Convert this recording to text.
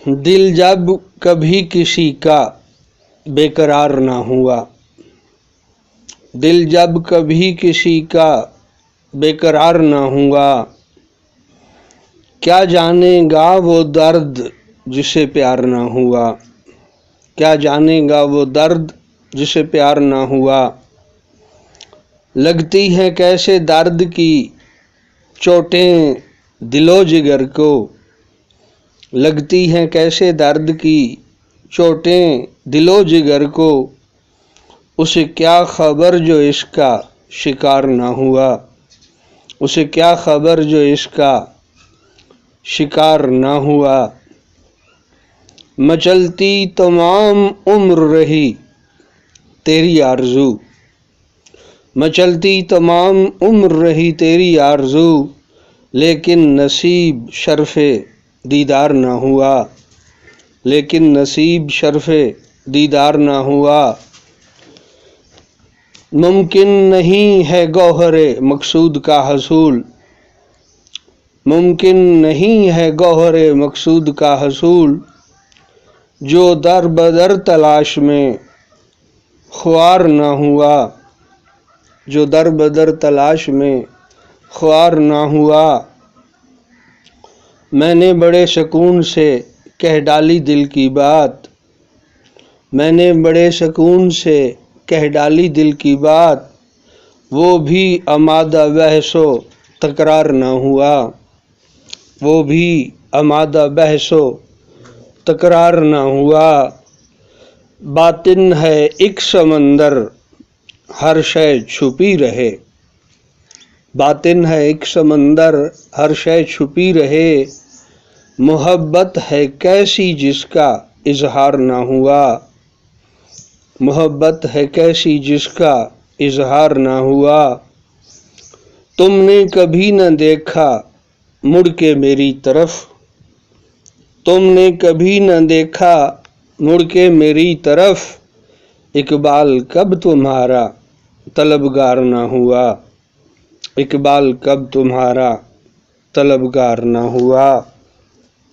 دل جب کبھی کسی کا بے قرار نہ ہوا، دل جب کبھی کسی کا بے قرار نہ ہوا، کیا جانے گا وہ درد جسے پیار نہ ہوا، کیا جانے گا وہ درد جسے پیار نہ ہوا۔ لگتی ہیں کیسے درد کی چوٹیں دل و جگر کو، لگتی ہیں کیسے درد کی چوٹیں دل و جگر کو، اسے کیا خبر جو اس کا شکار نہ ہوا، اسے کیا خبر جو اس کا شکار نہ ہوا۔ مچلتی تمام عمر رہی تیری آرزو، مچلتی تمام عمر رہی تیری آرزو، لیکن نصیب شرف دیدار نہ ہوا، لیکن نصیب شرف دیدار نہ ہوا۔ ممکن نہیں ہے گوہر مقصود کا حصول، ممکن نہیں ہے گوہر مقصود کا حصول، جو در بدر تلاش میں خوار نہ ہوا، جو در بدر تلاش میں خوار نہ ہوا۔ میں نے بڑے سکون سے کہہ ڈالی دل کی بات، میں نے بڑے سکون سے کہہ ڈالی دل کی بات، وہ بھی آمادہ بحث و تکرار نہ ہوا، وہ بھی آمادہ بحث و تکرار نہ ہوا۔ باطن ہے ایک سمندر ہر شے چھپی رہے، باطن ہے ایک سمندر ہر شے چھپی رہے، محبت ہے کیسی جس کا اظہار نہ ہوا، محبت ہے کیسی جس کا اظہار نہ ہوا۔ تم نے کبھی نہ دیکھا مڑ کے میری طرف، تم نے کبھی نہ دیکھا مڑ کے میری طرف، اقبال کب تمہارا طلبگار نہ ہوا، اقبال کب تمہارا طلبگار نہ ہوا۔